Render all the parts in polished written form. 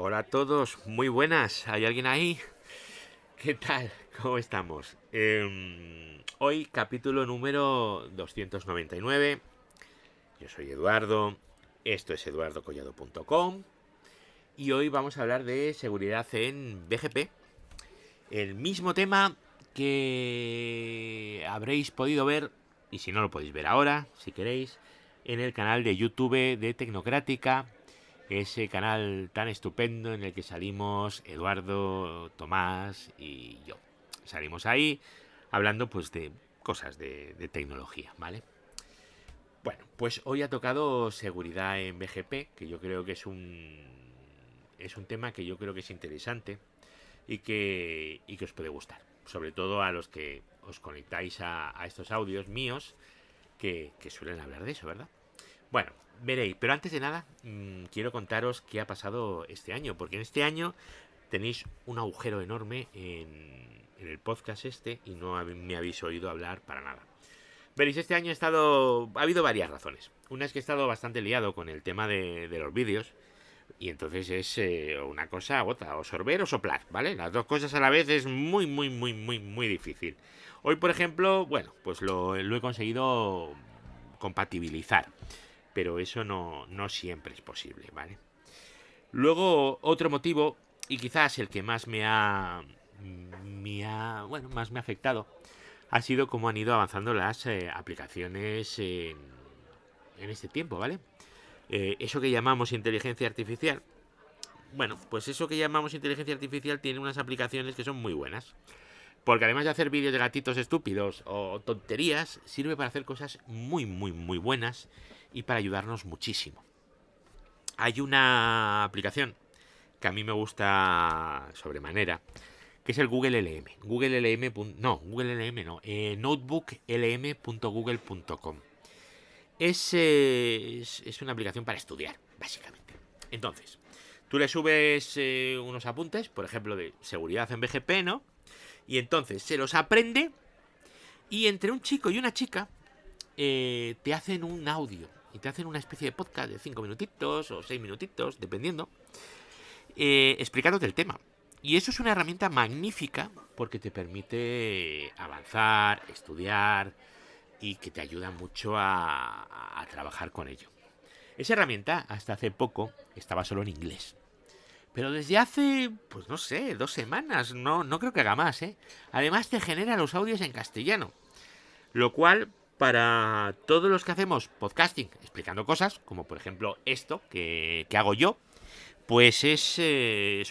Hola a todos, muy buenas. ¿Hay alguien ahí? ¿Qué tal? ¿Cómo estamos? Hoy capítulo número 299. Yo soy Eduardo. Esto es eduardocollado.com. Y hoy vamos a hablar de seguridad en BGP. El mismo tema que habréis podido ver, y si no lo podéis ver ahora, si queréis, en el canal de YouTube de Tecnocrática, ese canal tan estupendo en el que salimos Eduardo, Tomás y yo. Salimos ahí hablando pues de cosas de tecnología, ¿vale? Bueno, pues hoy ha tocado seguridad en BGP, que yo creo que es un tema que yo creo que es interesante y que os puede gustar. Sobre todo a los que os conectáis a estos audios míos que suelen hablar de eso, ¿verdad? Bueno, veréis, pero antes de nada, quiero contaros qué ha pasado este año, porque en este año tenéis un agujero enorme en el podcast este y no me habéis oído hablar para nada. Veréis, este año ha habido varias razones. Una es que he estado bastante liado con el tema de los vídeos y entonces es una cosa u otra, o sorber o soplar, ¿vale? Las dos cosas a la vez es muy difícil. Hoy, por ejemplo, bueno, pues lo he conseguido compatibilizar, pero eso no siempre es posible, ¿vale? Luego, otro motivo, y quizás el que más más me ha afectado, ha sido cómo han ido avanzando las aplicaciones en este tiempo, ¿vale? Eso que llamamos inteligencia artificial, bueno, pues eso que llamamos inteligencia artificial tiene unas aplicaciones que son muy buenas. Porque además de hacer vídeos de gatitos estúpidos o tonterías, sirve para hacer cosas muy buenas y para ayudarnos muchísimo. Hay una aplicación que a mí me gusta sobremanera, que es el Google LM. Google LM. No, Google LM no. Notebooklm.google.com. Es una aplicación para estudiar, básicamente. Entonces, tú le subes unos apuntes, por ejemplo, de seguridad en BGP, ¿no? Y entonces se los aprende y entre un chico y una chica te hacen un audio y te hacen una especie de podcast de 5 minutitos o 6 minutitos, dependiendo, explicándote el tema. Y eso es una herramienta magnífica porque te permite avanzar, estudiar y que te ayuda mucho a trabajar con ello. Esa herramienta hasta hace poco estaba solo en inglés. Pero desde hace, pues no sé, 2 semanas, no creo que haga más, ¿eh? Además te genera los audios en castellano. Lo cual, para todos los que hacemos podcasting explicando cosas, como por ejemplo esto que hago yo, pues es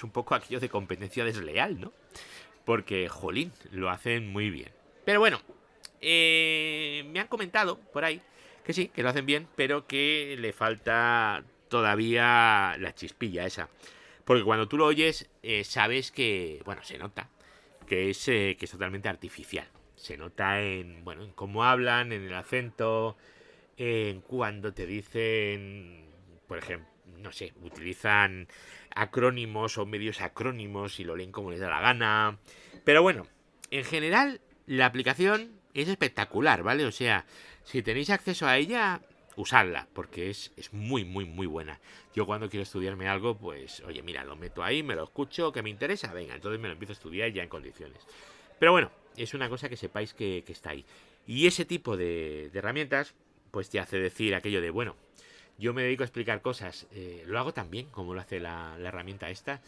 un poco aquello de competencia desleal, ¿no? Porque, jolín, lo hacen muy bien. Pero bueno, me han comentado por ahí que sí, que lo hacen bien, pero que le falta todavía la chispilla esa. Porque cuando tú lo oyes, sabes que, bueno, se nota que es totalmente artificial. Se nota bueno, en cómo hablan, en el acento, en cuando te dicen, por ejemplo, no sé, utilizan acrónimos o medios acrónimos y lo leen como les da la gana. Pero bueno, en general, la aplicación es espectacular, ¿vale? O sea, si tenéis acceso a ella, usadla, porque es muy buena. Yo cuando quiero estudiarme algo, pues, oye, mira, lo meto ahí, me lo escucho, que me interesa, venga, entonces me lo empiezo a estudiar ya en condiciones. Pero bueno, es una cosa que sepáis que está ahí. Y ese tipo de herramientas, pues te hace decir aquello de, bueno, yo me dedico a explicar cosas, ¿lo hago tan bien como lo hace la herramienta esta?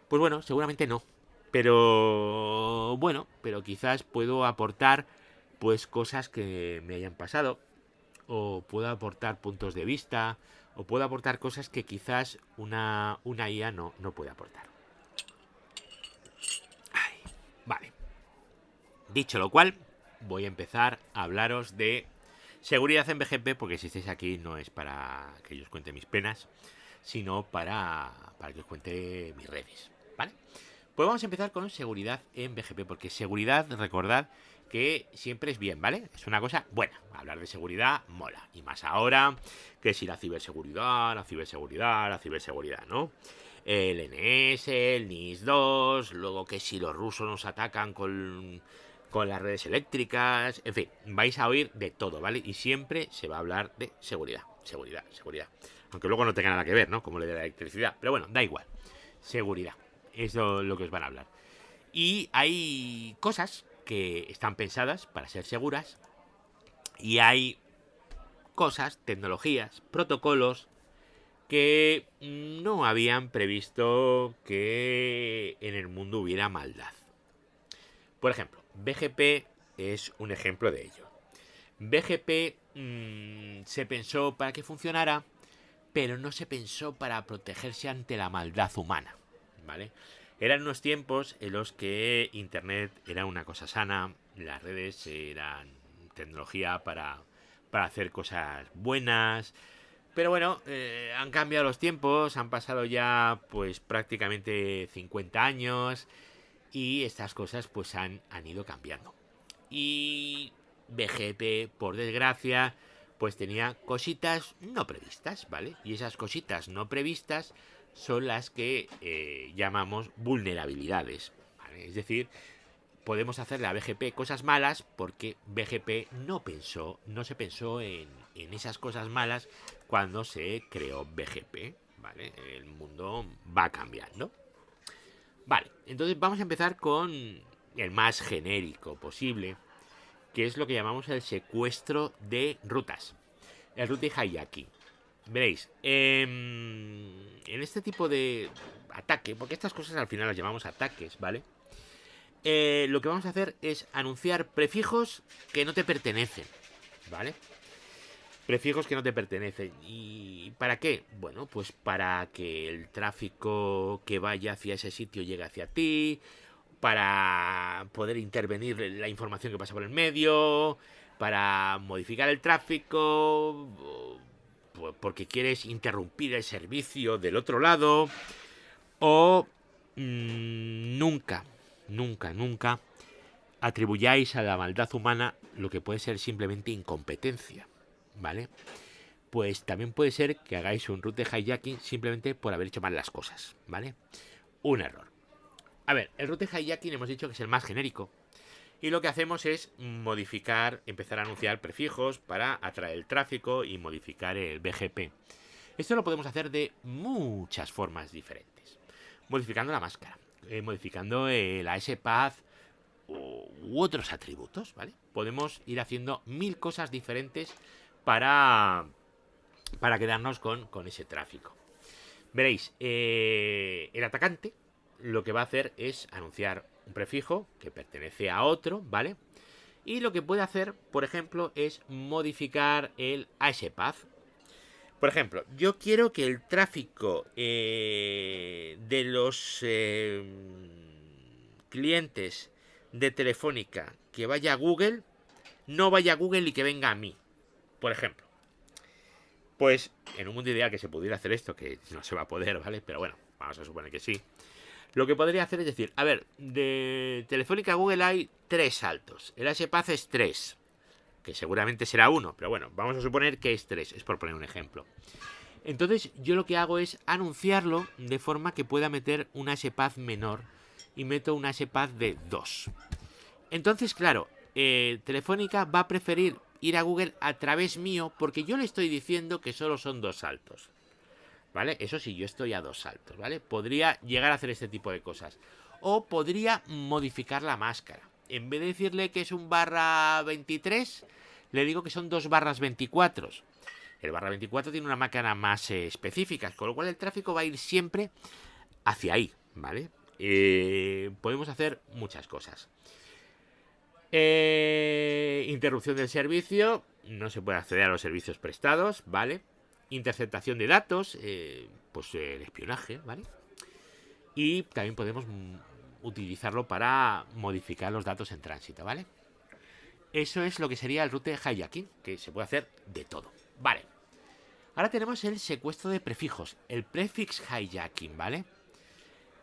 Pues bueno, seguramente no. Pero bueno, pero quizás puedo aportar pues cosas que me hayan pasado, o puedo aportar puntos de vista, o puedo aportar cosas que quizás una IA no puede aportar. Ay, vale. Dicho lo cual, voy a empezar a hablaros de seguridad en BGP, porque si estáis aquí no es para que yo os cuente mis penas, sino para que os cuente mis redes, ¿vale? Pues vamos a empezar con seguridad en BGP, porque seguridad, recordad que siempre es bien, ¿vale? Es una cosa buena. Hablar de seguridad mola. Y más ahora que si la ciberseguridad, ¿no? El NS, el NIS 2, luego que si los rusos nos atacan con las redes eléctricas, en fin, vais a oír de todo, ¿vale? Y siempre se va a hablar de seguridad. Aunque luego no tenga nada que ver, ¿no? Como le de la electricidad. Pero bueno, da igual. seguridad. Es lo que os van a hablar. Y hay cosas que están pensadas para ser seguras y hay cosas, tecnologías, protocolos que no habían previsto que en el mundo hubiera maldad. Por ejemplo, BGP es un ejemplo de ello. BGP se pensó para que funcionara, pero no se pensó para protegerse ante la maldad humana, ¿vale? Eran unos tiempos en los que Internet era una cosa sana, las redes eran tecnología para hacer cosas buenas, pero bueno, han cambiado los tiempos, han pasado ya pues prácticamente 50 años y estas cosas pues han ido cambiando. Y BGP, por desgracia, pues tenía cositas no previstas, ¿vale? Y esas cositas no previstas son las que llamamos vulnerabilidades, ¿vale? Es decir, podemos hacerle a BGP cosas malas porque BGP no se pensó en esas cosas malas cuando se creó BGP, ¿vale? El mundo va cambiando. Vale, entonces vamos a empezar con el más genérico posible, que es lo que llamamos el secuestro de rutas, el routing hijacking. Veréis, en este tipo de ataque, porque estas cosas al final las llamamos ataques, ¿vale? Lo que vamos a hacer es anunciar prefijos que no te pertenecen, ¿vale? Prefijos que no te pertenecen. ¿Y para qué? Bueno, pues para que el tráfico que vaya hacia ese sitio llegue hacia ti, para poder intervenir la información que pasa por el medio, para modificar el tráfico, porque quieres interrumpir el servicio del otro lado, o nunca atribuyáis a la maldad humana lo que puede ser simplemente incompetencia, ¿vale? Pues también puede ser que hagáis un route hijacking simplemente por haber hecho mal las cosas, ¿vale? Un error. A ver, el route hijacking hemos dicho que es el más genérico. Y lo que hacemos es modificar, empezar a anunciar prefijos para atraer el tráfico y modificar el BGP. Esto lo podemos hacer de muchas formas diferentes. Modificando la máscara, modificando el AS-Path u otros atributos, ¿vale? Podemos ir haciendo 1000 cosas diferentes para quedarnos con ese tráfico. Veréis, el atacante lo que va a hacer es anunciar un prefijo que pertenece a otro, ¿vale? Y lo que puede hacer, por ejemplo, es modificar el AS-Path. Por ejemplo, yo quiero que el tráfico de los clientes de Telefónica que vaya a Google, no vaya a Google y que venga a mí, por ejemplo. Pues en un mundo ideal que se pudiera hacer esto, que no se va a poder, ¿vale? Pero bueno, vamos a suponer que sí. Lo que podría hacer es decir, a ver, de Telefónica a Google hay 3 saltos. El AS-Path es 3, que seguramente será 1, pero bueno, vamos a suponer que es 3, es por poner un ejemplo. Entonces yo lo que hago es anunciarlo de forma que pueda meter un AS-Path menor y meto un AS-Path de 2. Entonces, claro, Telefónica va a preferir ir a Google a través mío porque yo le estoy diciendo que solo son 2 saltos. ¿Vale? Eso sí, yo estoy a 2 saltos, ¿vale? Podría llegar a hacer este tipo de cosas. O podría modificar la máscara. En vez de decirle que es un /23, le digo que son 2 /24. El /24 tiene una máscara más específica, con lo cual el tráfico va a ir siempre hacia ahí, ¿vale? Podemos hacer muchas cosas. Interrupción del servicio. No se puede acceder a los servicios prestados, ¿vale? Interceptación de datos, pues el espionaje, ¿vale? Y también podemos utilizarlo para modificar los datos en tránsito, ¿vale? Eso es lo que sería el route hijacking, que se puede hacer de todo, ¿vale? Ahora tenemos el secuestro de prefijos, el prefix hijacking, ¿vale?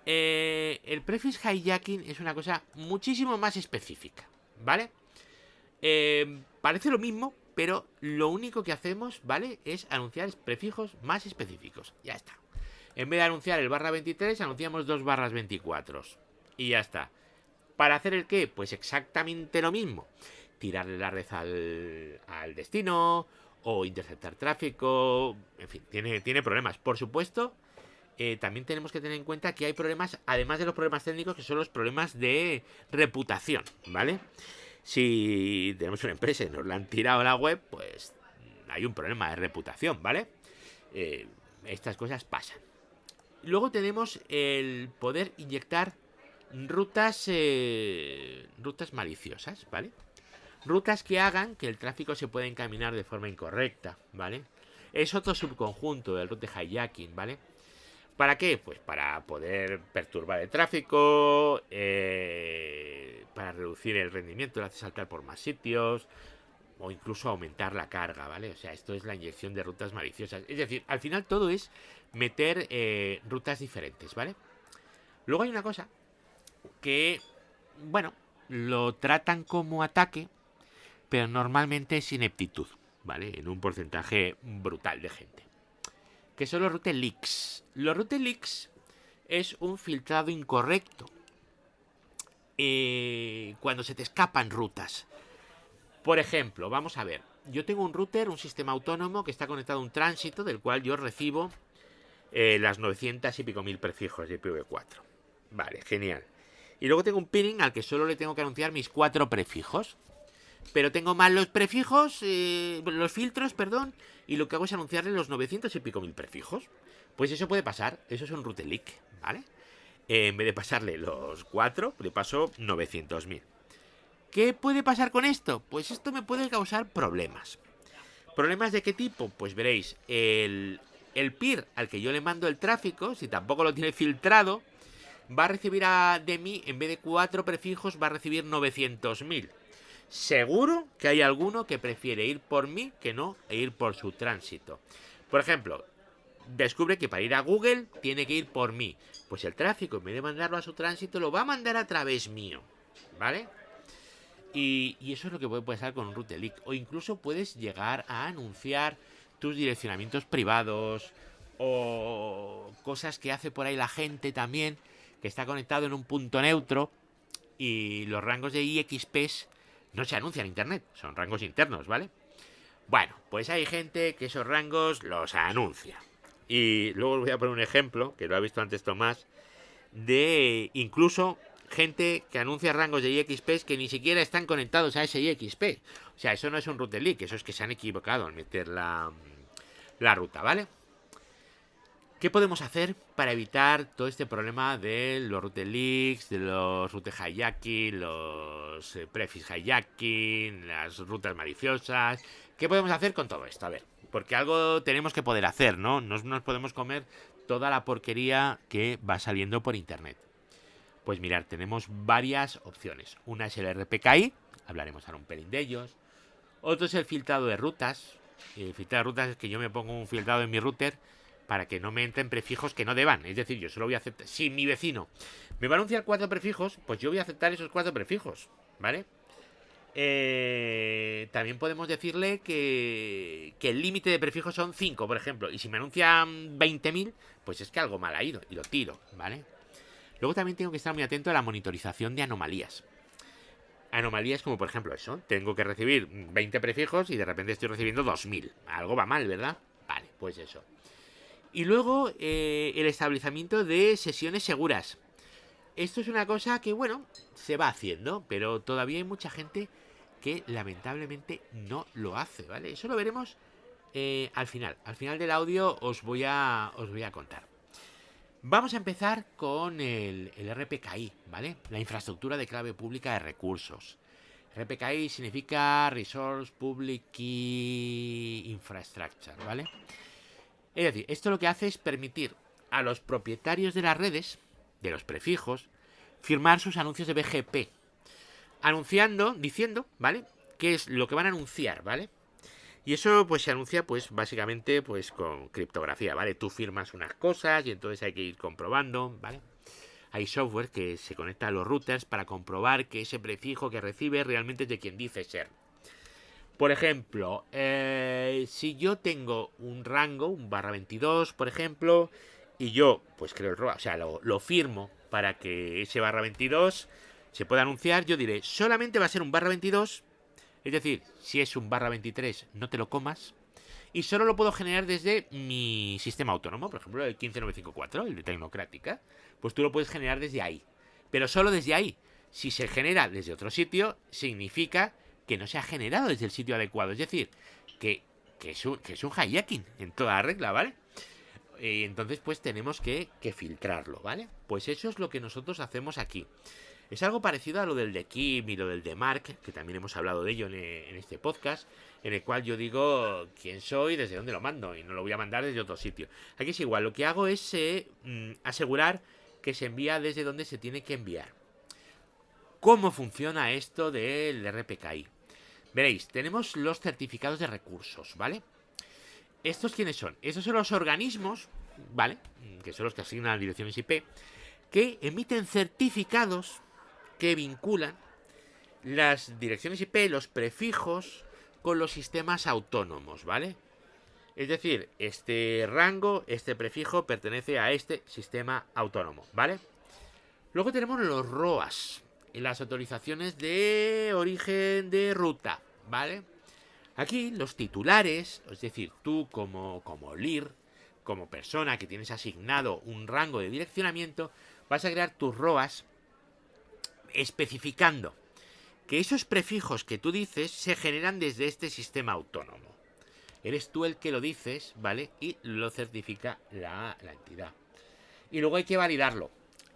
El prefix hijacking es una cosa muchísimo más específica, ¿vale? Parece lo mismo, pero lo único que hacemos, ¿vale? Es anunciar prefijos más específicos. Ya está. En vez de anunciar el /23, anunciamos 2 /24. Y ya está. ¿Para hacer el qué? Pues exactamente lo mismo. Tirarle la red al destino o interceptar tráfico. En fin, tiene problemas. Por supuesto, también tenemos que tener en cuenta que hay problemas, además de los problemas técnicos, que son los problemas de reputación, ¿vale? Si tenemos una empresa y nos la han tirado a la web, pues hay un problema de reputación, ¿vale? Estas cosas pasan. Luego tenemos el poder inyectar rutas maliciosas, ¿vale? Rutas que hagan que el tráfico se pueda encaminar de forma incorrecta, ¿vale? Es otro subconjunto del route hijacking, ¿vale? ¿Para qué? Pues para poder perturbar el tráfico, para reducir el rendimiento, lo hace saltar por más sitios, o incluso aumentar la carga, ¿vale? O sea, esto es la inyección de rutas maliciosas. Es decir, al final todo es meter rutas diferentes, ¿vale? Luego hay una cosa que, bueno, lo tratan como ataque, pero normalmente es ineptitud, ¿vale? En un porcentaje brutal de gente. Que son los route leaks. Los route leaks es un filtrado incorrecto cuando se te escapan rutas. Por ejemplo, vamos a ver. Yo tengo un router, un sistema autónomo que está conectado a un tránsito del cual yo recibo las 900 y pico mil prefijos de IPv4. Vale, genial. Y luego tengo un peering al que solo le tengo que anunciar mis 4 prefijos. Pero tengo mal los prefijos, los filtros, perdón, y lo que hago es anunciarle los 900 y pico mil prefijos. Pues eso puede pasar, eso es un route leak, ¿vale? En vez de pasarle los 4, le paso 900.000. ¿Qué puede pasar con esto? Pues esto me puede causar problemas. ¿Problemas de qué tipo? Pues veréis, el peer al que yo le mando el tráfico, si tampoco lo tiene filtrado, va a recibir de mí, en vez de 4 prefijos, va a recibir 900.000. Seguro que hay alguno que prefiere ir por mí que no ir por su tránsito. Por ejemplo, descubre que para ir a Google tiene que ir por mí. Pues el tráfico, en vez de mandarlo a su tránsito, lo va a mandar a través mío, ¿vale? Y eso es lo que puede pasar con un route leak. O incluso puedes llegar a anunciar tus direccionamientos privados o cosas que hace por ahí la gente también, que está conectado en un punto neutro y los rangos de IXPs no se anuncian en internet, son rangos internos, ¿vale? Bueno, pues hay gente que esos rangos los anuncia. Y luego os voy a poner un ejemplo, que lo ha visto antes Tomás, de incluso gente que anuncia rangos de IXPs que ni siquiera están conectados a ese IXP. O sea, eso no es un route leak, eso es que se han equivocado al meter la ruta, ¿vale? ¿Qué podemos hacer para evitar todo este problema de los route leaks, de los route hijacking, los prefix hijacking, las rutas maliciosas? ¿Qué podemos hacer con todo esto? A ver, porque algo tenemos que poder hacer, ¿no? No nos podemos comer toda la porquería que va saliendo por internet. Pues mirad, tenemos varias opciones. Una es el RPKI, hablaremos ahora un pelín de ellos. Otro es el filtrado de rutas. El filtrado de rutas es que yo me pongo un filtrado en mi router para que no me entren prefijos que no deban. Es decir, yo solo voy a aceptar... Si mi vecino me va a anunciar 4 prefijos, pues yo voy a aceptar esos 4 prefijos, ¿vale? También podemos decirle que el límite de prefijos son 5, por ejemplo. Y si me anuncian 20.000, pues es que algo mal ha ido y lo tiro, ¿vale? Luego también tengo que estar muy atento a la monitorización de anomalías. Anomalías como por ejemplo eso. Tengo que recibir 20 prefijos y de repente estoy recibiendo 2.000. Algo va mal, ¿verdad? Vale, pues eso. Y luego el establecimiento de sesiones seguras. Esto es una cosa que, bueno, se va haciendo, pero todavía hay mucha gente que lamentablemente no lo hace, ¿vale? Eso lo veremos al final. Al final del audio os voy a contar. Vamos a empezar con el RPKI, ¿vale? La infraestructura de clave pública de recursos. RPKI significa Resource Public Key Infrastructure, ¿vale? Es decir, esto lo que hace es permitir a los propietarios de las redes, de los prefijos, firmar sus anuncios de BGP. Anunciando, diciendo, ¿vale? ¿Qué es lo que van a anunciar, ¿vale? Y eso pues se anuncia pues básicamente pues con criptografía, ¿vale? Tú firmas unas cosas y entonces hay que ir comprobando, ¿vale? Hay software que se conecta a los routers para comprobar que ese prefijo que recibe realmente es de quien dice ser. Por ejemplo, si yo tengo un rango, un /22, por ejemplo, y yo pues creo el ROA, o sea, lo firmo para que ese /22 se pueda anunciar, yo diré, solamente va a ser un /22. Es decir, si es un /23, no te lo comas. y solo lo puedo generar desde mi sistema autónomo, por ejemplo el 15954, el de Tecnocrática, pues tú lo puedes generar desde ahí, pero solo desde ahí. Si se genera desde otro sitio, significa que no se ha generado desde el sitio adecuado, es decir, que es un hijacking en toda regla, ¿vale? Entonces pues tenemos que filtrarlo, ¿vale? Pues eso es lo que nosotros hacemos aquí. Es algo parecido a lo del de Kim y lo del de Mark, que también hemos hablado de ello en este podcast, en el cual yo digo quién soy, desde dónde lo mando, y no lo voy a mandar desde otro sitio. Aquí es igual, lo que hago es asegurar que se envía desde donde se tiene que enviar. ¿Cómo funciona esto del RPKI? Veréis, tenemos los certificados de recursos, ¿vale? ¿Estos quiénes son? Estos son los organismos, ¿vale? Que son los que asignan direcciones IP, que emiten certificados que vinculan las direcciones IP, los prefijos, con los sistemas autónomos, ¿vale? Es decir, este rango, este prefijo pertenece a este sistema autónomo, ¿vale? Luego tenemos los ROAS, las autorizaciones de origen de ruta, ¿vale? Aquí los titulares, es decir, tú como LIR, como persona que tienes asignado un rango de direccionamiento, vas a crear tus ROAS especificando que esos prefijos que tú dices se generan desde este sistema autónomo. Eres tú el que lo dices, ¿vale? Y lo certifica la entidad. Y luego hay que validarlo.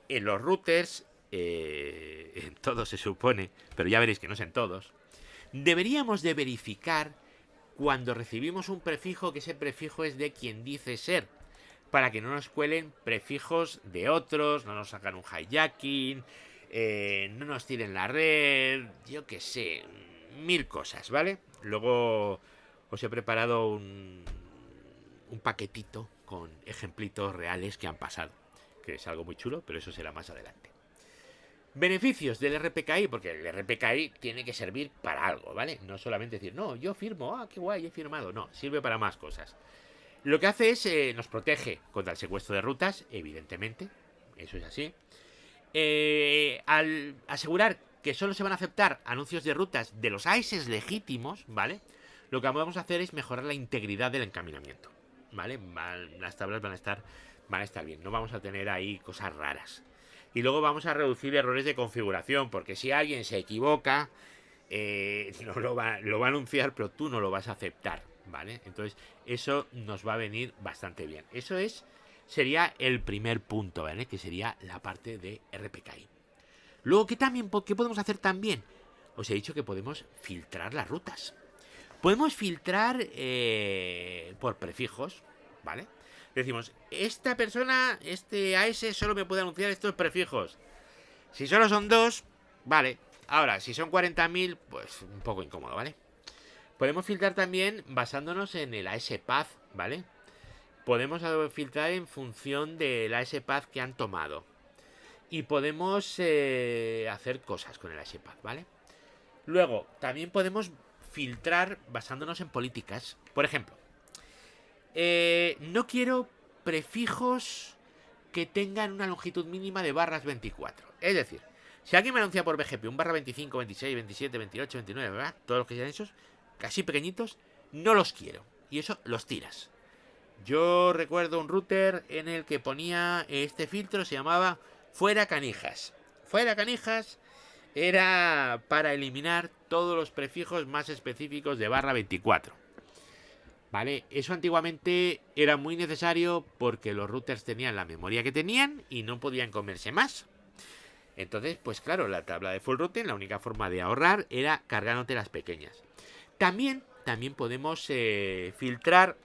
En los routers, en todos se supone, pero ya veréis que no es en todos, deberíamos de verificar cuando recibimos un prefijo que ese prefijo es de quien dice ser, para que no nos cuelen prefijos de otros, no nos hagan un hijacking, no nos tiren la red, yo qué sé, 1000 cosas, ¿vale? Luego os he preparado un paquetito con ejemplitos reales que han pasado, que es algo muy chulo, pero eso será más adelante. Beneficios del RPKI, porque el RPKI tiene que servir para algo, ¿vale? No solamente decir, no, yo firmo, qué guay, he firmado. No, sirve para más cosas. Lo que hace es, nos protege contra el secuestro de rutas, evidentemente, eso es así. Al asegurar que solo se van a aceptar anuncios de rutas de los AES legítimos, ¿vale? Lo que vamos a hacer es mejorar la integridad del encaminamiento, ¿vale? Las tablas van a estar bien, no vamos a tener ahí cosas raras. Y luego vamos a reducir errores de configuración, porque si alguien se equivoca, no lo va a anunciar, pero tú no lo vas a aceptar, ¿vale? Entonces, eso nos va a venir bastante bien. Eso sería el primer punto, ¿vale? Que sería la parte de RPKI. Luego, ¿qué podemos hacer también? Os he dicho que podemos filtrar las rutas. Podemos filtrar por prefijos, ¿vale? Decimos, esta persona, este AS solo me puede anunciar estos prefijos. Si solo son 2, vale. Ahora, si son 40.000, pues un poco incómodo, ¿vale? Podemos filtrar también basándonos en el AS Path, ¿vale? Podemos filtrar en función del AS Path que han tomado. Y podemos hacer cosas con el AS Path, ¿vale? Luego, también podemos filtrar basándonos en políticas. Por ejemplo, no quiero prefijos que tengan una longitud mínima de barras 24. Es decir, si alguien me anuncia por BGP un barra 25, 26, 27, 28, 29, ¿verdad? Todos los que sean esos, casi pequeñitos, no los quiero. Y eso los tiras. Yo recuerdo un router en el que ponía este filtro, se llamaba Fuera Canijas. Fuera Canijas era para eliminar todos los prefijos más específicos de barra 24. ¿Vale? Eso antiguamente era muy necesario porque los routers tenían la memoria que tenían y no podían comerse más. Entonces, pues claro, la tabla de full routing, la única forma de ahorrar era cargándote las pequeñas. También podemos filtrar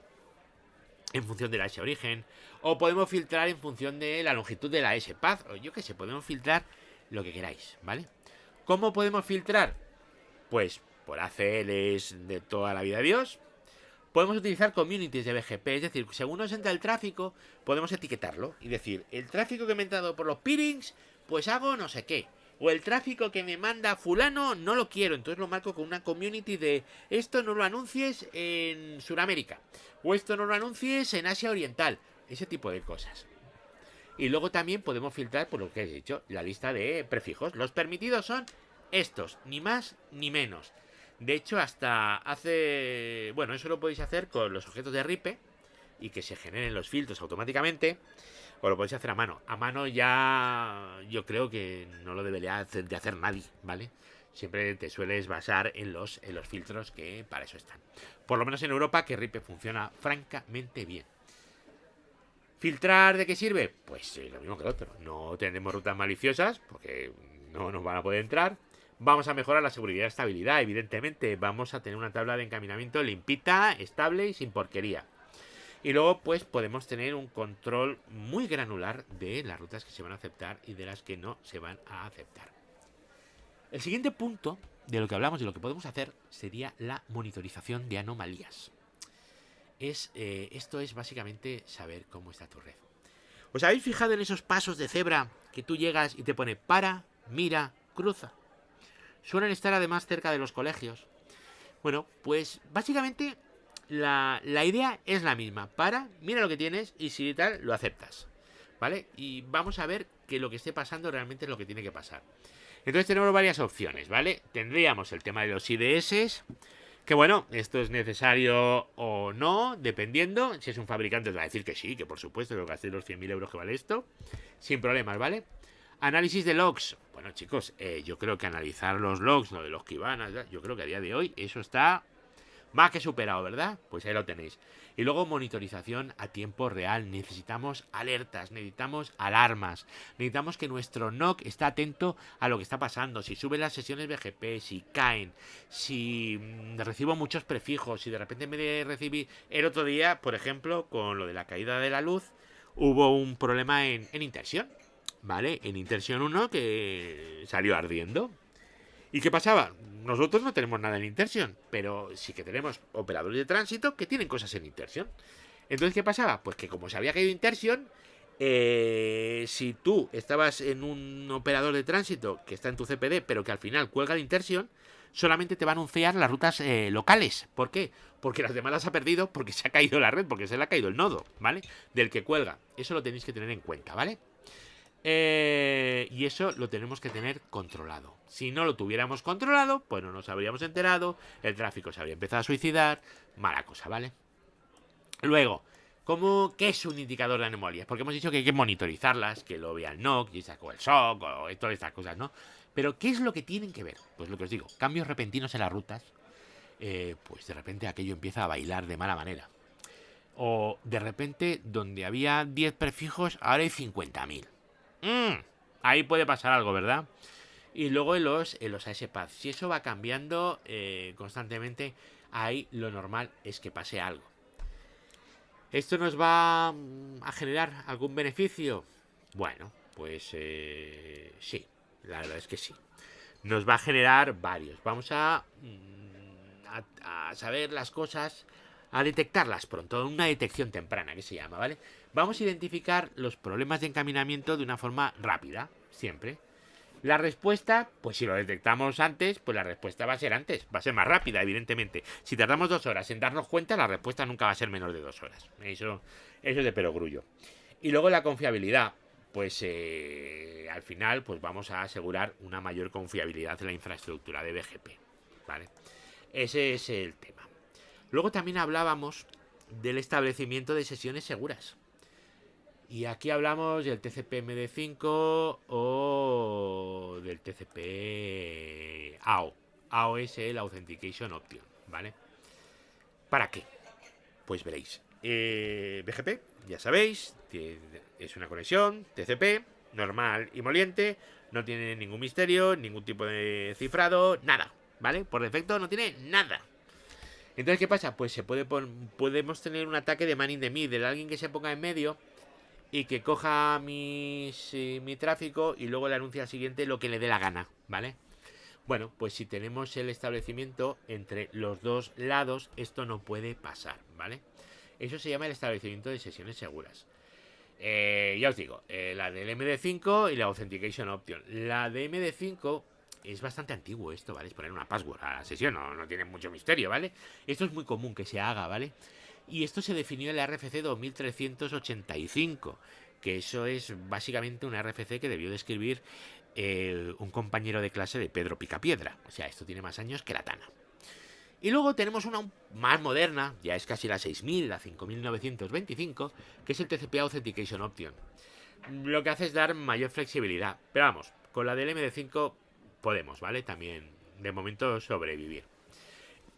en función de la S origen, o podemos filtrar en función de la longitud de la S path, o yo qué sé, podemos filtrar lo que queráis, ¿vale? ¿Cómo podemos filtrar? Pues por ACLs de toda la vida de Dios. Podemos utilizar communities de BGP, es decir, según nos entra el tráfico, podemos etiquetarlo y decir, el tráfico que me ha entrado por los peerings, pues hago no sé qué. O el tráfico que me manda fulano, no lo quiero, entonces lo marco con una community de esto no lo anuncies en Sudamérica, o esto no lo anuncies en Asia Oriental, ese tipo de cosas. Y luego también podemos filtrar, por lo que he dicho, la lista de prefijos. Los permitidos son estos, ni más ni menos. De hecho, hasta hace... Bueno, eso lo podéis hacer con los objetos de RIPE y que se generen los filtros automáticamente. O lo podéis hacer a mano. A mano ya yo creo que no lo debería de hacer nadie, ¿vale? Siempre te sueles basar en los filtros que para eso están. Por lo menos en Europa, que RIPE funciona francamente bien. ¿Filtrar de qué sirve? Pues lo mismo que el otro. No tenemos rutas maliciosas porque no nos van a poder entrar. Vamos a mejorar la seguridad y estabilidad, evidentemente. Vamos a tener una tabla de encaminamiento limpita, estable y sin porquería. Y luego, pues, podemos tener un control muy granular de las rutas que se van a aceptar y de las que no se van a aceptar. El siguiente punto de lo que hablamos, de lo que podemos hacer, sería la monitorización de anomalías. Esto es básicamente saber cómo está tu red. ¿Os habéis fijado en esos pasos de cebra que tú llegas y te pone para, mira, cruza? Suelen estar además cerca de los colegios. Bueno, pues básicamente la idea es la misma. Para, mira lo que tienes y si tal, lo aceptas. ¿Vale? Y vamos a ver que lo que esté pasando realmente es lo que tiene que pasar. Entonces tenemos varias opciones, ¿vale? Tendríamos el tema de los IDS, que bueno, esto es necesario o no, dependiendo. Si es un fabricante te va a decir que sí, que por supuesto, que gastéis los 100.000 euros que vale esto, sin problemas, ¿vale? Análisis de logs. Bueno, chicos, yo creo que analizar los logs, lo de los Kibana, yo creo que a día de hoy eso está más que superado, ¿verdad? Pues ahí lo tenéis. Y luego monitorización a tiempo real. Necesitamos alertas, necesitamos alarmas. Necesitamos que nuestro NOC esté atento a lo que está pasando. Si suben las sesiones BGP, si caen, si recibo muchos prefijos, si de repente me de recibir... El otro día, por ejemplo, con lo de la caída de la luz, hubo un problema en Intersion, ¿vale? En Intersion 1 que salió ardiendo. ¿Y qué pasaba? Nosotros no tenemos nada en Intersion, pero sí que tenemos operadores de tránsito que tienen cosas en Intersion. Entonces, ¿qué pasaba? Pues que como se había caído Intersion, si tú estabas en un operador de tránsito que está en tu CPD, pero que al final cuelga de Intersion, solamente te va a anunciar las rutas locales. ¿Por qué? Porque las demás las ha perdido porque se ha caído la red, porque se le ha caído el nodo, ¿vale? Del que cuelga. Eso lo tenéis que tener en cuenta, ¿vale? Y eso lo tenemos que tener controlado. Si no lo tuviéramos controlado, pues no nos habríamos enterado, el tráfico se habría empezado a suicidar, mala cosa, ¿vale? Luego, ¿qué es un indicador de anomalías? Porque hemos dicho que hay que monitorizarlas, que lo vea el NOC, y sacó el SOC, o todas estas cosas, ¿no? Pero ¿qué es lo que tienen que ver? Pues lo que os digo, cambios repentinos en las rutas, pues de repente aquello empieza a bailar de mala manera. O de repente, donde había 10 prefijos, ahora hay 50.000. Ahí puede pasar algo, ¿verdad? Y luego en los ASPath, si eso va cambiando constantemente, ahí lo normal es que pase algo. ¿Esto nos va a generar algún beneficio? Bueno, pues sí, la verdad es que sí. Nos va a generar varios. Vamos a saber las cosas, a detectarlas pronto, una detección temprana que se llama, ¿vale? Vamos a identificar los problemas de encaminamiento de una forma rápida, siempre. La respuesta, pues si lo detectamos antes, pues la respuesta va a ser antes, va a ser más rápida, evidentemente. Si tardamos 2 horas en darnos cuenta, la respuesta nunca va a ser menos de 2 horas. Eso es de perogrullo. Y luego la confiabilidad, pues al final, pues vamos a asegurar una mayor confiabilidad en la infraestructura de BGP, ¿vale? Ese es el tema. Luego también hablábamos del establecimiento de sesiones seguras. Y aquí hablamos del TCP-MD5 o del TCP AO. AO es el Authentication Option, ¿vale? ¿Para qué? Pues veréis. BGP, ya sabéis, es una conexión TCP, normal y moliente, no tiene ningún misterio, ningún tipo de cifrado, nada, ¿vale? Por defecto no tiene nada. Entonces, ¿qué pasa? Pues podemos tener un ataque de man in the middle, alguien que se ponga en medio y que coja mi tráfico y luego le anuncie al siguiente lo que le dé la gana, ¿vale? Bueno, pues si tenemos el establecimiento entre los dos lados, esto no puede pasar, ¿vale? Eso se llama el establecimiento de sesiones seguras. Ya os digo, la del MD5 y la Authentication Option. La de MD5 es bastante antiguo esto, ¿vale? Es poner una password a la sesión, no tiene mucho misterio, ¿vale? Esto es muy común que se haga, ¿vale? Y esto se definió en la RFC 2385, que eso es básicamente una RFC que debió de escribir un compañero de clase de Pedro Picapiedra. O sea, esto tiene más años que la Tana. Y luego tenemos una más moderna, ya es casi la 6000, la 5925, que es el TCP Authentication Option. Lo que hace es dar mayor flexibilidad. Pero vamos, con la del MD5 podemos, ¿vale? También, de momento, sobrevivir.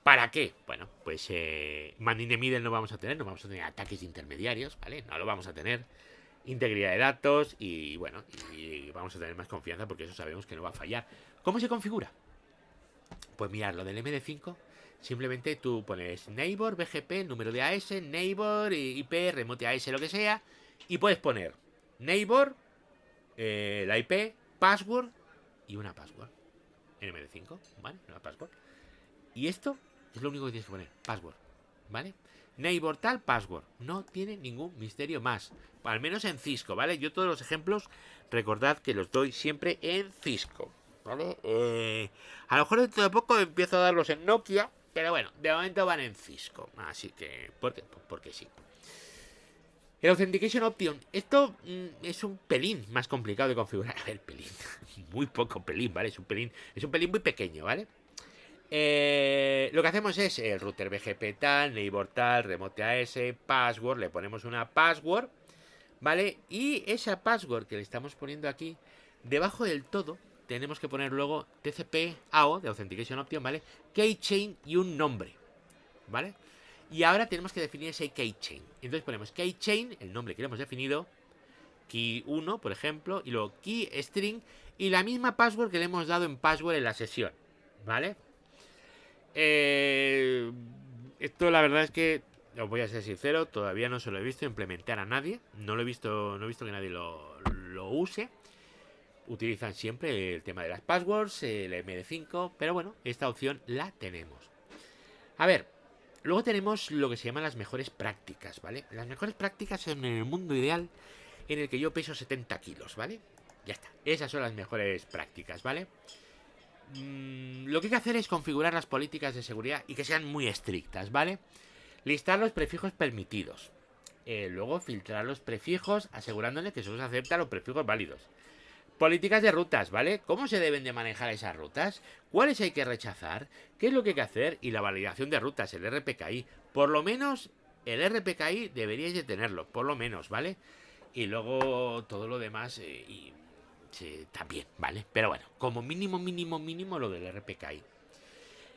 ¿Para qué? Bueno, pues man in the middle no vamos a tener ataques intermediarios, ¿vale? No lo vamos a tener. Integridad de datos y bueno, y vamos a tener más confianza porque eso sabemos que no va a fallar. ¿Cómo se configura? Pues mirad, lo del MD5, simplemente tú pones neighbor, BGP, número de AS, neighbor, IP, remote AS, lo que sea, y puedes poner neighbor, la IP, password y una password en MD5, ¿vale? Una password. Y esto es lo único que tienes que poner, password, ¿vale? Neighbor tal, password. No tiene ningún misterio más. Al menos en Cisco, ¿vale? Yo todos los ejemplos, recordad que los doy siempre en Cisco, ¿vale? A lo mejor dentro de poco empiezo a darlos en Nokia, pero bueno, de momento van en Cisco. Así que, ¿por qué? Pues porque sí. El Authentication Option, esto es un pelín más complicado de configurar. A ver, pelín, muy poco pelín, ¿vale? Es un pelín muy pequeño, ¿vale? Lo que hacemos es el router BGP tal, neighbor tal, remote AS, password, le ponemos una password, ¿vale? Y esa password que le estamos poniendo aquí, debajo del todo, tenemos que poner luego TCP AO, de Authentication Option, ¿vale? Keychain y un nombre, ¿vale? Y ahora tenemos que definir ese keychain. Entonces ponemos keychain, el nombre que le hemos definido, key 1, por ejemplo, y luego key string y la misma password que le hemos dado en password en la sesión, ¿vale? Esto la verdad es que, os voy a ser sincero, todavía no se lo he visto implementar a nadie. No he visto que nadie lo use. Utilizan siempre el tema de las passwords, el MD5, pero bueno, esta opción la tenemos. A ver, luego tenemos lo que se llaman las mejores prácticas, ¿vale? Las mejores prácticas son en el mundo ideal en el que yo peso 70 kilos, ¿vale? Ya está, esas son las mejores prácticas, ¿vale? Lo que hay que hacer es configurar las políticas de seguridad y que sean muy estrictas, ¿vale? Listar los prefijos permitidos. Luego filtrar los prefijos asegurándole que solo se aceptan los prefijos válidos. Políticas de rutas, ¿vale? ¿Cómo se deben de manejar esas rutas? ¿Cuáles hay que rechazar? ¿Qué es lo que hay que hacer? Y la validación de rutas, el RPKI. Por lo menos el RPKI deberíais de tenerlo, por lo menos, ¿vale? Y luego todo lo demás sí, también, ¿vale? Pero bueno, como mínimo lo del RPKI.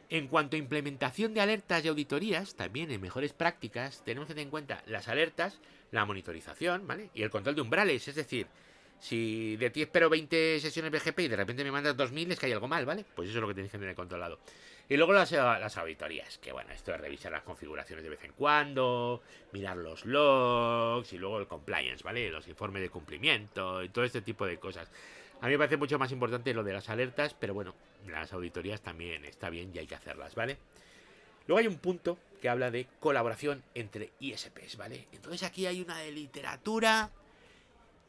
En cuanto a implementación de alertas y auditorías, también en mejores prácticas tenemos que tener en cuenta las alertas, la monitorización, ¿vale? Y el control de umbrales, es decir, si de ti espero 20 sesiones BGP y de repente me mandas 2000 es que hay algo mal, ¿vale? Pues eso es lo que tenéis que tener controlado. Y luego las auditorías, que bueno, esto es revisar las configuraciones de vez en cuando, mirar los logs y luego el compliance, ¿vale? Los informes de cumplimiento y todo este tipo de cosas. A mí me parece mucho más importante lo de las alertas, pero bueno, las auditorías también está bien y hay que hacerlas, ¿vale? Luego hay un punto que habla de colaboración entre ISPs, ¿vale? Entonces aquí hay una de literatura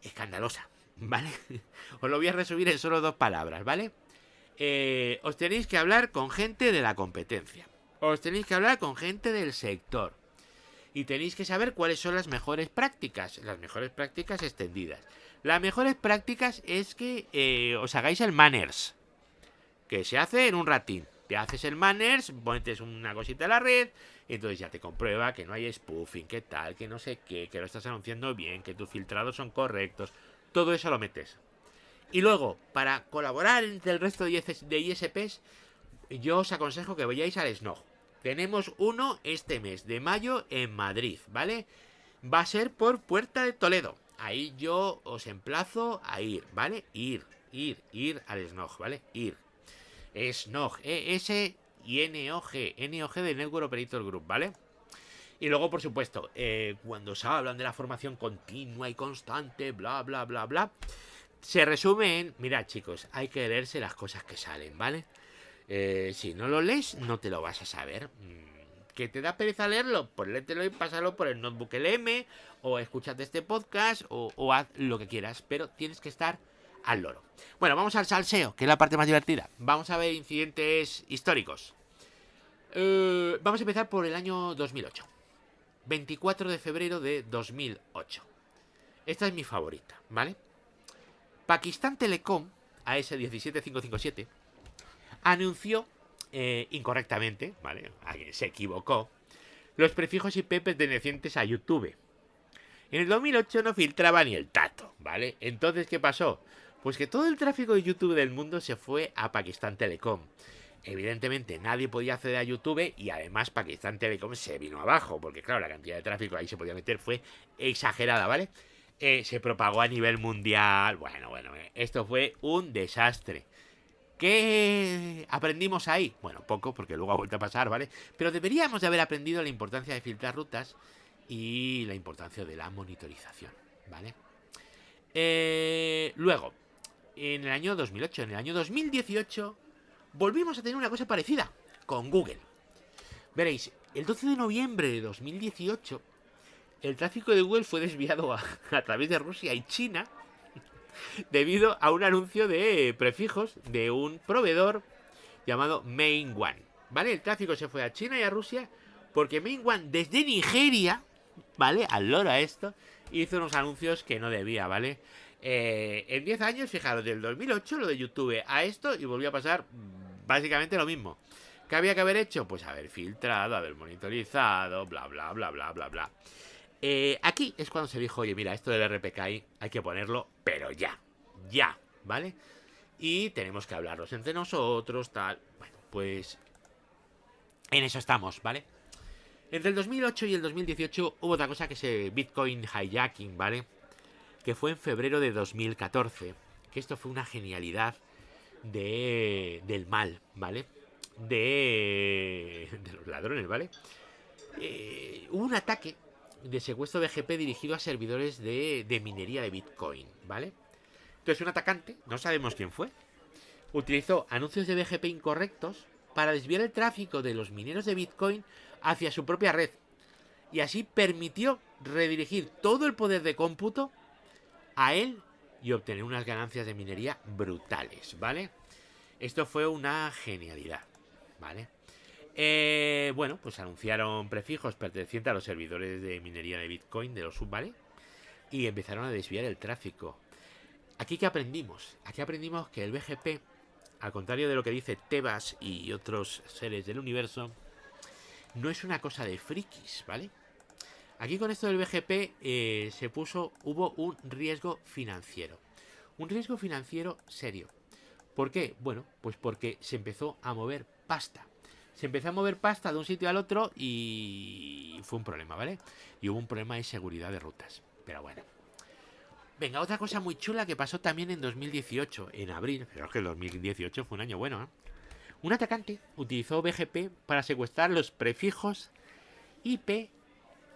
escandalosa, ¿vale? Os lo voy a resumir en solo 2 palabras, ¿vale? Os tenéis que hablar con gente de la competencia. Os tenéis que hablar con gente del sector. Y tenéis que saber cuáles son las mejores prácticas. Las mejores prácticas extendidas. Las mejores prácticas es que os hagáis el manners. Que se hace en un ratín. Te haces el manners, pones una cosita en la red, y entonces ya te comprueba que no hay spoofing, que tal, que no sé qué, que lo estás anunciando bien, que tus filtrados son correctos. Todo eso lo metes. Y luego, para colaborar entre el resto de ISPs, yo os aconsejo que vayáis al SNOG. Tenemos uno este mes de mayo en Madrid, ¿vale? Va a ser por Puerta de Toledo. Ahí yo os emplazo a ir, ¿vale? Ir al SNOG, ¿vale? Ir. SNOG, E-S-I-N-O-G, NOG de Network Operator Group, ¿vale? Y luego, por supuesto, cuando se hablan de la formación continua y constante, bla, bla, bla, bla, se resume en, mirad chicos, hay que leerse las cosas que salen, ¿vale? Si no lo lees, no te lo vas a saber. ¿Que te da pereza leerlo? Pues léetelo y pásalo por el notebook LM, o escúchate este podcast, o haz lo que quieras, pero tienes que estar al loro. Bueno, vamos al salseo, que es la parte más divertida. Vamos a ver incidentes históricos. Vamos a empezar por el año 2008. 24 de febrero de 2008. Esta es mi favorita, ¿vale? Pakistan Telecom, AS17557, anunció incorrectamente, ¿vale? Alguien se equivocó, los prefijos IP pertenecientes a YouTube. En el 2008 no filtraba ni el tato, ¿vale? Entonces, ¿qué pasó? Pues que todo el tráfico de YouTube del mundo se fue a Pakistan Telecom. Evidentemente nadie podía acceder a YouTube y además Pakistan Telecom se vino abajo, porque claro, la cantidad de tráfico ahí se podía meter fue exagerada, ¿vale? Se propagó a nivel mundial. Bueno, esto fue un desastre. ¿Qué aprendimos ahí? Bueno, poco, porque luego ha vuelto a pasar, ¿vale? Pero deberíamos de haber aprendido la importancia de filtrar rutas y la importancia de la monitorización, ¿vale? Luego, en el año 2008, en el año 2018, volvimos a tener una cosa parecida con Google. Veréis, el 12 de noviembre de 2018, el tráfico de Google fue desviado a través de Rusia y China debido a un anuncio de prefijos de un proveedor llamado Main One, ¿vale? El tráfico se fue a China y a Rusia porque Main One desde Nigeria, ¿vale? Al loro a esto, hizo unos anuncios que no debía, ¿vale? En 10 años, fijaros, del 2008 lo de YouTube a esto y volvió a pasar básicamente lo mismo. ¿Qué había que haber hecho? Pues haber filtrado, haber monitorizado, bla, bla, bla, bla, bla, bla. Aquí es cuando se dijo, oye, mira, esto del RPKI hay que ponerlo, pero ya, ¿vale? Y tenemos que hablarlos entre nosotros, tal. Bueno, pues en eso estamos, ¿vale? Entre el 2008 y el 2018 hubo otra cosa que es Bitcoin hijacking, ¿vale? Que fue en febrero de 2014. Que esto fue una genialidad del mal, ¿vale? De los ladrones, ¿vale? Hubo un ataque de secuestro de BGP dirigido a servidores de minería de Bitcoin, ¿vale? Entonces un atacante, no sabemos quién fue, utilizó anuncios de BGP incorrectos para desviar el tráfico de los mineros de Bitcoin hacia su propia red. Y así permitió redirigir todo el poder de cómputo a él y obtener unas ganancias de minería brutales, ¿vale? Esto fue una genialidad, ¿vale? Bueno, pues anunciaron prefijos pertenecientes a los servidores de minería de Bitcoin de los sub, ¿vale? Y empezaron a desviar el tráfico. ¿Aquí qué aprendimos? Aquí aprendimos que el BGP, al contrario de lo que dice Tebas y otros seres del universo, no es una cosa de frikis, ¿vale? Aquí con esto del BGP hubo un riesgo financiero. Un riesgo financiero serio. ¿Por qué? Bueno, pues porque se empezó a mover pasta. Se empezó a mover pasta de un sitio al otro y fue un problema, ¿vale? Y hubo un problema de seguridad de rutas. Pero bueno. Venga, otra cosa muy chula que pasó también en 2018, en abril. Pero es que el 2018 fue un año bueno, ¿eh? Un atacante utilizó BGP para secuestrar los prefijos IP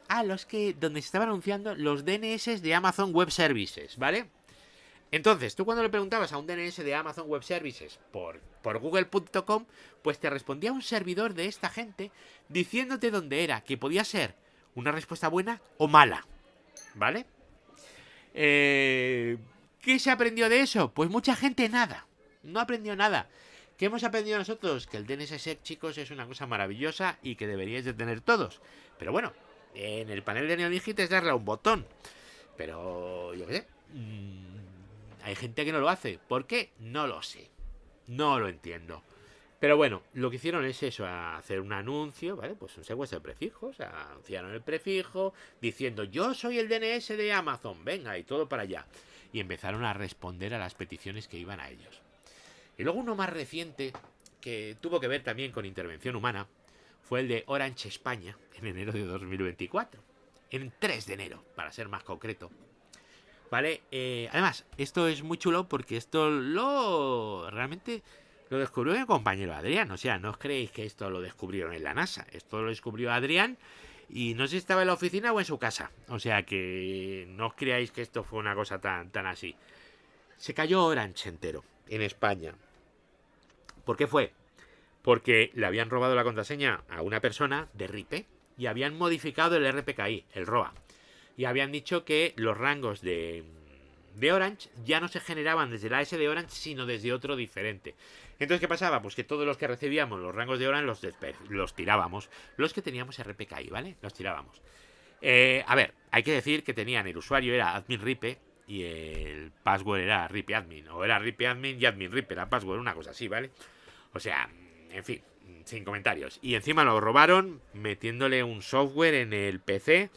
a los que donde se estaban anunciando los DNS de Amazon Web Services, ¿vale? Entonces, tú cuando le preguntabas a un DNS de Amazon Web Services por google.com, pues te respondía un servidor de esta gente diciéndote dónde era, que podía ser una respuesta buena o mala, ¿vale? ¿Qué se aprendió de eso? Pues mucha gente nada, no aprendió nada. ¿Qué hemos aprendido nosotros? Que el DNSSEC, chicos, es una cosa maravillosa y que deberíais de tener todos. Pero bueno, en el panel de NeoDigit es darle a un botón. Pero, yo qué sé, hay gente que no lo hace. ¿Por qué? No lo sé. No lo entiendo. Pero bueno, lo que hicieron es eso, hacer un anuncio, ¿vale? Pues un secuestro de prefijos, anunciaron el prefijo, diciendo yo soy el DNS de Amazon, venga, y todo para allá. Y empezaron a responder a las peticiones que iban a ellos. Y luego uno más reciente, que tuvo que ver también con intervención humana, fue el de Orange España, en enero de 2024. En 3 de enero, para ser más concreto. ¿Vale? Además, esto es muy chulo porque esto realmente lo descubrió mi compañero Adrián. O sea, no os creéis que esto lo descubrieron en la NASA. Esto lo descubrió Adrián y no sé si estaba en la oficina o en su casa. O sea que no os creáis que esto fue una cosa tan así. Se cayó Orange entero en España. ¿Por qué fue? Porque le habían robado la contraseña a una persona de RIPE y habían modificado el RPKI, el ROA. Y habían dicho que los rangos de Orange ya no se generaban desde la AS de Orange, sino desde otro diferente. Entonces, ¿qué pasaba? Pues que todos los que recibíamos los rangos de Orange los tirábamos. Los que teníamos RPKI, ¿vale? Los tirábamos. A ver, hay que decir que tenían el usuario era admin ripe y el password era ripe admin. O era ripe admin y admin ripe, era password, una cosa así, ¿vale? O sea, en fin, sin comentarios. Y encima lo robaron metiéndole un software en el PC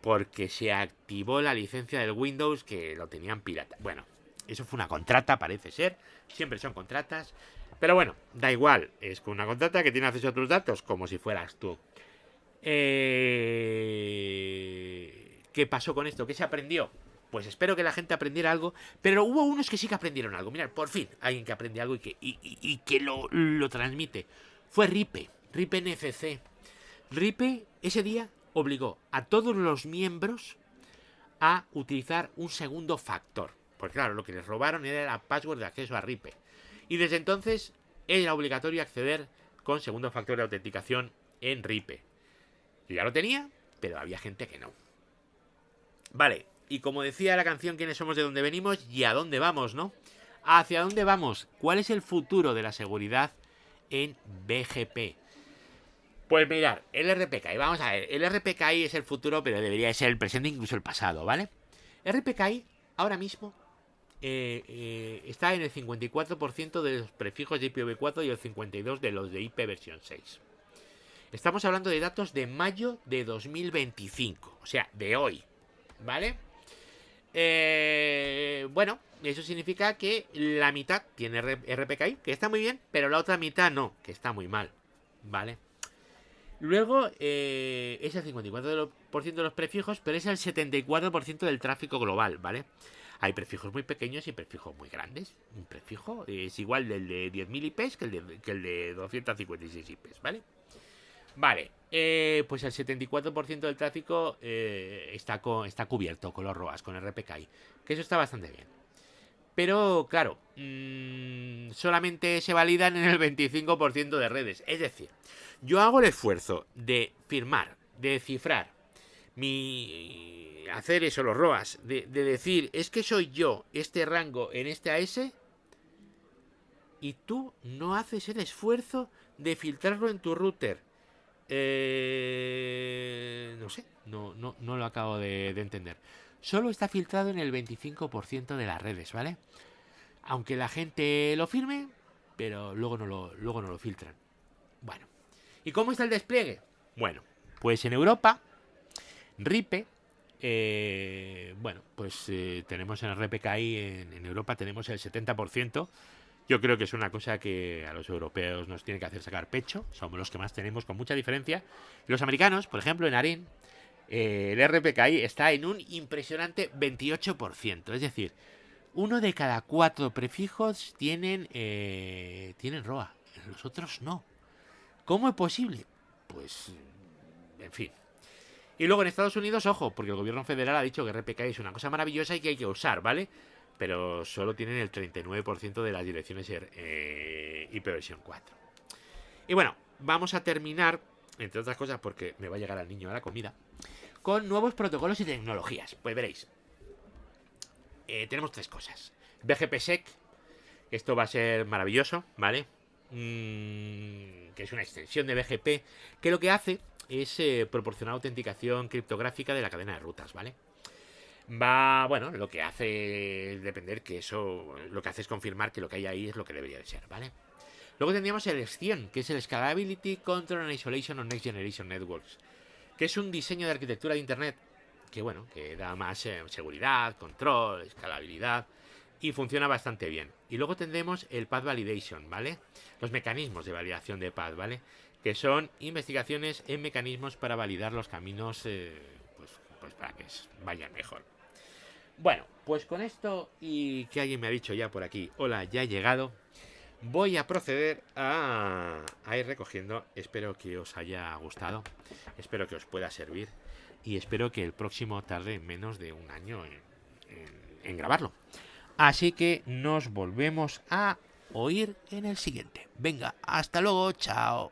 porque se activó la licencia del Windows que lo tenían pirata. Bueno, eso fue una contrata, parece ser. Siempre son contratas. Pero bueno, da igual. Es con una contrata que tiene acceso a tus datos como si fueras tú. ¿Qué pasó con esto? ¿Qué se aprendió? Pues espero que la gente aprendiera algo. Pero hubo unos que sí que aprendieron algo. Mirad, por fin, alguien que aprende algo y que lo transmite. Fue Ripe NFC. Ripe ese día obligó a todos los miembros a utilizar un segundo factor. Porque claro, lo que les robaron era la password de acceso a Ripe. Y desde entonces era obligatorio acceder con segundo factor de autenticación en Ripe. Yo ya lo tenía, pero había gente que no. Vale, y como decía la canción, ¿quiénes somos, de dónde venimos y a dónde vamos, no? ¿Hacia dónde vamos? ¿Cuál es el futuro de la seguridad en BGP? Pues mirad, el RPKI, vamos a ver, el RPKI es el futuro, pero debería ser el presente, incluso el pasado, ¿vale? RPKI ahora mismo está en el 54% de los prefijos de IPv4 y el 52% de los de IP versión 6. Estamos hablando de datos de mayo de 2025, o sea, de hoy, ¿vale? Bueno, eso significa que la mitad tiene RPKI, que está muy bien, pero la otra mitad no, que está muy mal, ¿vale? Luego es el 54% de los prefijos, pero es el 74% del tráfico global, ¿vale? Hay prefijos muy pequeños y prefijos muy grandes. Un prefijo es igual del de 10.000 IPs que el de 256 IPs, ¿vale? Vale, pues el 74% del tráfico está cubierto con los ROAS, con RPKI, que eso está bastante bien. Pero, claro, solamente se validan en el 25% de redes. Es decir, yo hago el esfuerzo de firmar, de cifrar, hacer eso, los ROAS, de decir, es que soy yo, este rango en este AS, y tú no haces el esfuerzo de filtrarlo en tu router. No sé, no lo acabo de entender. Solo está filtrado en el 25% de las redes, ¿vale? Aunque la gente lo firme, pero luego no lo filtran. Bueno, ¿y cómo está el despliegue? Bueno, pues en Europa, Ripe, bueno, pues tenemos en el RPKI en Europa tenemos el 70%. Yo creo que es una cosa que a los europeos nos tiene que hacer sacar pecho. Somos los que más tenemos, con mucha diferencia. Los americanos, por ejemplo, en ARIN, el RPKI está en un impresionante 28%. Es decir, 1 de cada 4 prefijos tienen ROA. Los otros no. ¿Cómo es posible? Pues, en fin. Y luego en Estados Unidos, ojo, porque el gobierno federal ha dicho que RPKI es una cosa maravillosa y que hay que usar, ¿vale? Pero solo tienen el 39% de las direcciones IP versión 4. Y bueno, vamos a terminar, entre otras cosas, porque me va a llegar al niño a la comida, con nuevos protocolos y tecnologías. Pues veréis, tenemos 3 cosas. BGPsec, esto va a ser maravilloso, ¿vale? Que es una extensión de BGP, que lo que hace es proporcionar autenticación criptográfica de la cadena de rutas, ¿vale? Bueno, lo que hace es depender que eso, lo que hace es confirmar que lo que hay ahí es lo que debería de ser, ¿vale? Luego tendríamos el SCION, que es el Scalability, Control and Isolation of Next Generation Networks, que es un diseño de arquitectura de Internet que, bueno, que da más seguridad, control, escalabilidad y funciona bastante bien. Y luego tendremos el Path Validation, ¿vale? Los mecanismos de validación de Path, ¿vale? Que son investigaciones en mecanismos para validar los caminos, pues para que vayan mejor. Bueno, pues con esto, y que alguien me ha dicho ya por aquí, hola, ya he llegado, voy a proceder a ir recogiendo. Espero que os haya gustado, espero que os pueda servir y espero que el próximo tarde menos de un año en grabarlo. Así que nos volvemos a oír en el siguiente. Venga, hasta luego, chao.